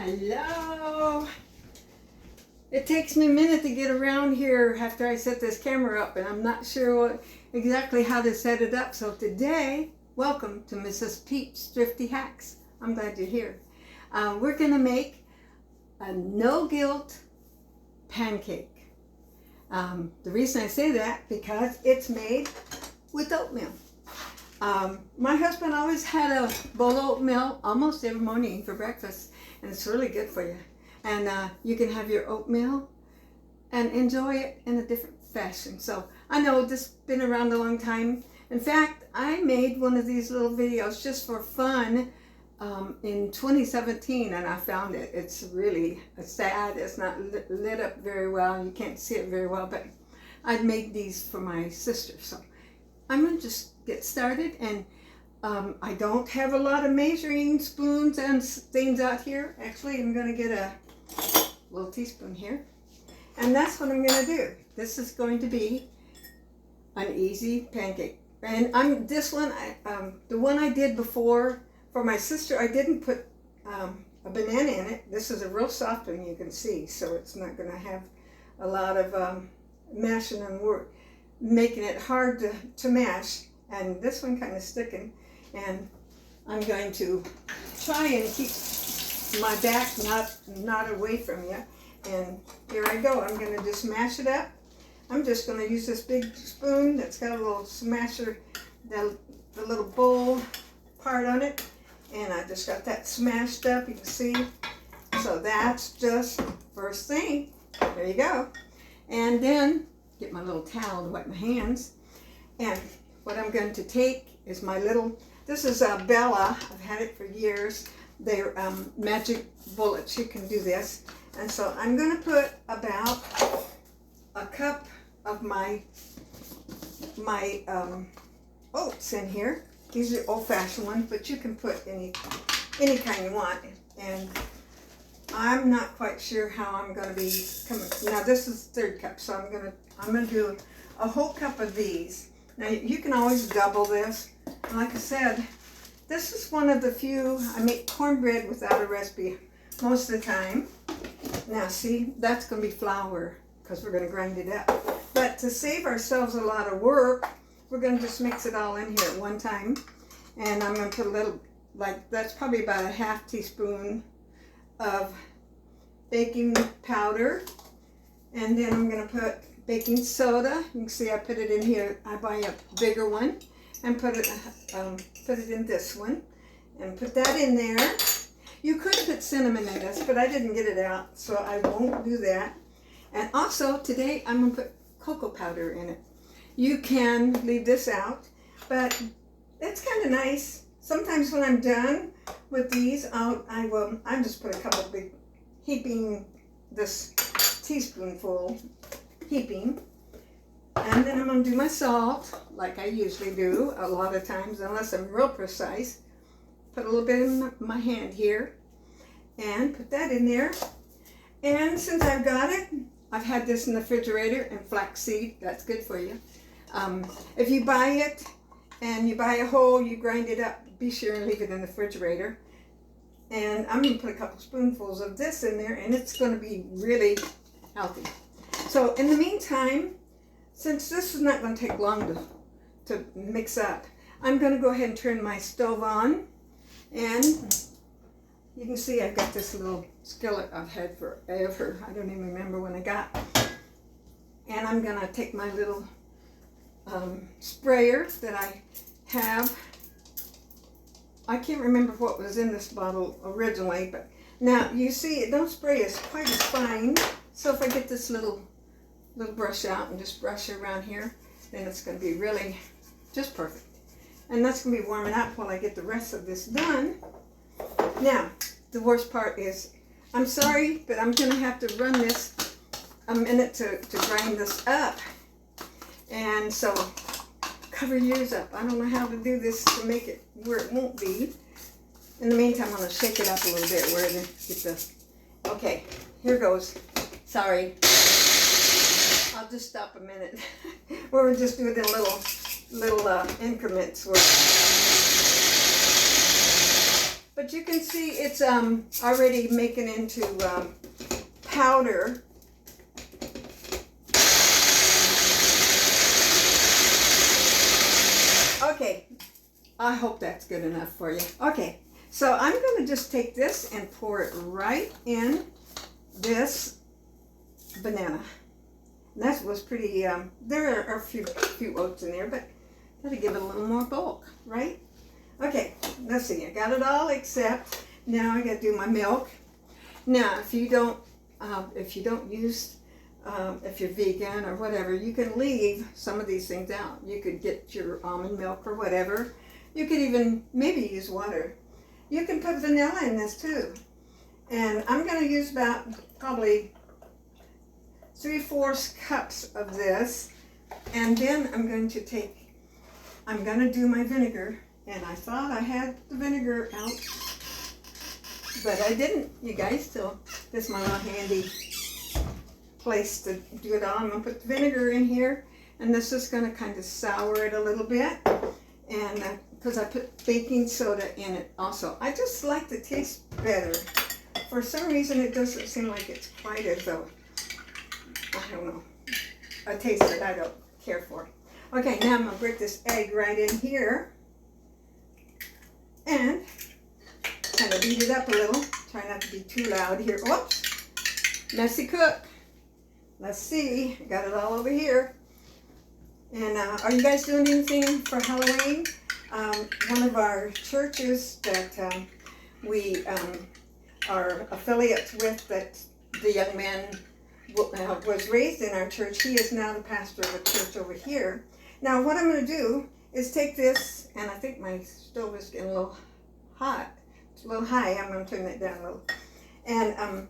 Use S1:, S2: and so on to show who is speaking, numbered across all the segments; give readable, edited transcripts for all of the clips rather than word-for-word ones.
S1: Hello. It takes me a minute to get around here after I set this camera up, and I'm not sure exactly how to set it up. So today, welcome to Mrs. Pete's Thrifty Hacks. I'm glad you're here. We're going to make a no-guilt pancake. The reason I say that because it's made with oatmeal. My husband always had a bowl of oatmeal almost every morning for breakfast, and it's really good for you. And you can have your oatmeal and enjoy it in a different fashion. So I know this has been around a long time. In fact, I made one of these little videos just for fun in 2017, and I found it. It's really sad. It's not lit up very well. You can't see it very well, but I'd made these for my sister. So I'm going to just get started, and I don't have a lot of measuring spoons and things out here. Actually, I'm going to get a little teaspoon here, and that's what I'm going to do. This is going to be an easy pancake, and the one I did before for my sister, I didn't put a banana in it. This is a real soft one, you can see, so it's not going to have a lot of mashing and work, making it hard to mash. And this one kind of sticking, and I'm going to try and keep my back not away from you. And here I go. I'm going to just mash it up. I'm just going to use this big spoon that's got a little smasher, the little bowl part on it, and I just got that smashed up, you can see. So that's just first thing. There you go. And then get my little towel to wipe my hands. And what I'm going to take is my little, this is a Bella. I've had it for years. They're magic bullets. You can do this. And so I'm going to put about a cup of my oats in here. These are old-fashioned ones, but you can put any kind you want. And I'm not quite sure how I'm going to be coming. Now this is the third cup, so I'm going to do a whole cup of these. Now you can always double this. Like I said, this is one of the few, I make cornbread without a recipe most of the time. Now see, that's going to be flour because we're going to grind it up. But to save ourselves a lot of work, we're going to just mix it all in here at one time. And I'm going to put a little, that's probably about a half teaspoon of baking powder. And then I'm going to put baking soda. You can see I put it in here. I buy a bigger one and put it in this one and put that in there. You could put cinnamon in this, but I didn't get it out, so I won't do that. And also today I'm going to put cocoa powder in it. You can leave this out, but it's kind of nice. Sometimes when I'm done with these, I just put a couple big heaping, this teaspoonful heaping, and then I'm going to do my salt like I usually do a lot of times, unless I'm real precise. Put a little bit in my hand here and put that in there. And since I've got it, I've had this in the refrigerator, and flaxseed, that's good for you. If you buy it and you buy a whole, you grind it up, be sure and leave it in the refrigerator. And I'm going to put a couple spoonfuls of this in there, and it's going to be really healthy. So in the meantime, since this is not going to take long to mix up, I'm going to go ahead and turn my stove on. And you can see I've got this little skillet I've had forever. I don't even remember when I got. And I'm going to take my little sprayer that I have. I can't remember what was in this bottle originally, but now you see it don't spray as quite as fine. So if I get this little brush out and just brush it around here, then it's going to be really just perfect. And that's going to be warming up while I get the rest of this done. Now, the worst part is, I'm sorry, but I'm going to have to run this a minute to grind this up. And so, cover your ears up. I don't know how to do this to make it where it won't be. In the meantime, I'm going to shake it up a little bit where I get the... Okay, here goes. Sorry. I'll just stop a minute. We're just doing it in little increments. But but you can see it's already making into powder. Okay, I hope that's good enough for you. Okay, so I'm going to just take this and pour it right in this banana. And that was pretty, there are a few oats in there, but that'll give it a little more bulk, right? Okay, let's see, I got it all except now I got to do my milk. Now, if you don't use, if you're vegan or whatever, you can leave some of these things out. You could get your almond milk or whatever. You could even maybe use water. You can put vanilla in this too. And I'm going to use about probably 3/4 cups of this. And then I'm going to do my vinegar. And I thought I had the vinegar out, but I didn't, you guys. So this is my little handy place to do it all. I'm going to put the vinegar in here, and this is going to kind of sour it a little bit, and because I put baking soda in it also. I just like the taste better. For some reason it doesn't seem like it's quite as though, I don't know, a taste that I don't care for. Okay, now I'm going to break this egg right in here and kind of beat it up a little. Try not to be too loud here. Whoops, messy cook. Let's see, I got it all over here. And are you guys doing anything for Halloween? One of our churches that we are affiliates with, that the young man was raised in our church, he is now the pastor of a church over here. Now what I'm going to do is take this, and I think my stove is getting a little hot. It's a little high. I'm going to turn that down a little. And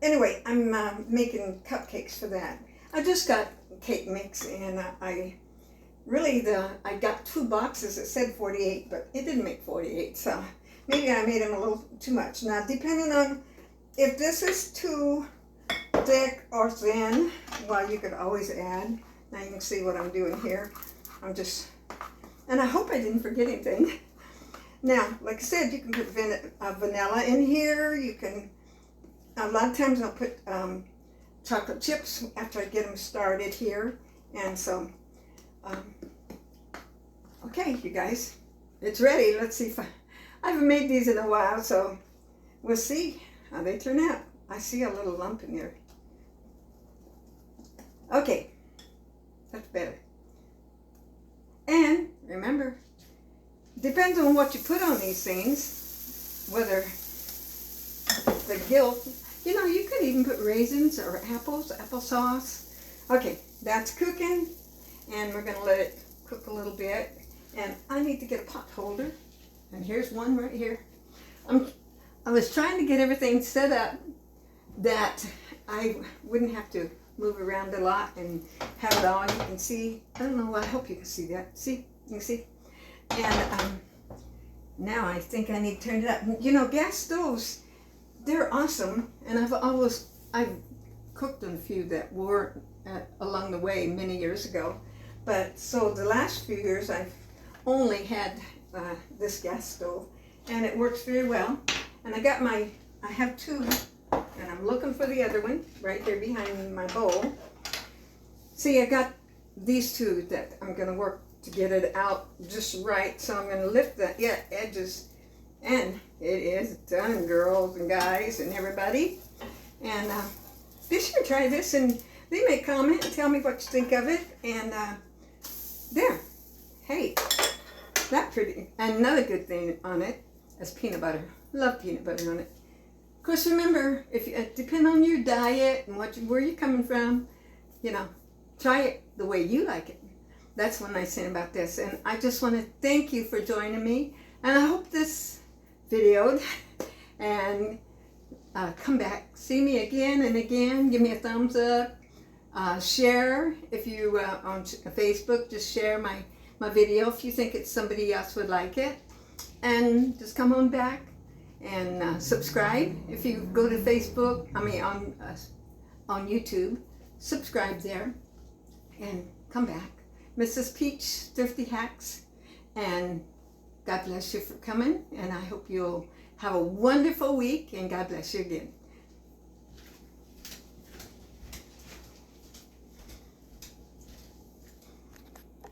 S1: anyway, I'm making cupcakes for that. I just got cake mix, and I got 2 boxes that said 48, but it didn't make 48, so maybe I made them a little too much. Now, depending on if this is too thick or thin, well, you could always add. Now you can see what I'm doing here. And I hope I didn't forget anything. Now, like I said, you can put vanilla in here. You can, a lot of times I'll put chocolate chips after I get them started here. And so, okay, you guys, it's ready. Let's see if I haven't made these in a while, so we'll see how they turn out. I see a little lump in there. Okay, that's better. And remember, depends on what you put on these things, whether the guilt, you know, you could even put raisins or apples, applesauce. Okay, that's cooking, and we're gonna let it cook a little bit. And I need to get a pot holder, and here's one right here. I was trying to get everything set up that I wouldn't have to move around a lot and have it all. You can see, I don't know, I hope you can see that. See, you can see. And now I think I need to turn it up. You know, gas stoves, they're awesome, and I've cooked on a few that were along the way many years ago. But so the last few years I've only had this gas stove, and it works very well. And I have 2, and I'm looking for the other one right there behind my bowl. See, I got these 2 that I'm going to work to get it out just right. So I'm going to lift the edges, and it is done, girls and guys and everybody. And be sure to try this, and leave me a comment and tell me what you think of it. And there, hey, that pretty. Another good thing on it is peanut butter. Love peanut butter on it. Of course, remember, if you depend on your diet and where you're coming from, you know, try it the way you like it. That's one nice thing about this. And I just want to thank you for joining me. And I hope this videoed. And come back, see me again and again. Give me a thumbs up. Share if you on Facebook. Just share my video if you think it's somebody else would like it. And just come on back and subscribe. If you go to Facebook, on YouTube, subscribe there and come back. Mrs. Peach Thrifty Hacks, and God bless you for coming, and I hope you'll have a wonderful week, and God bless you again.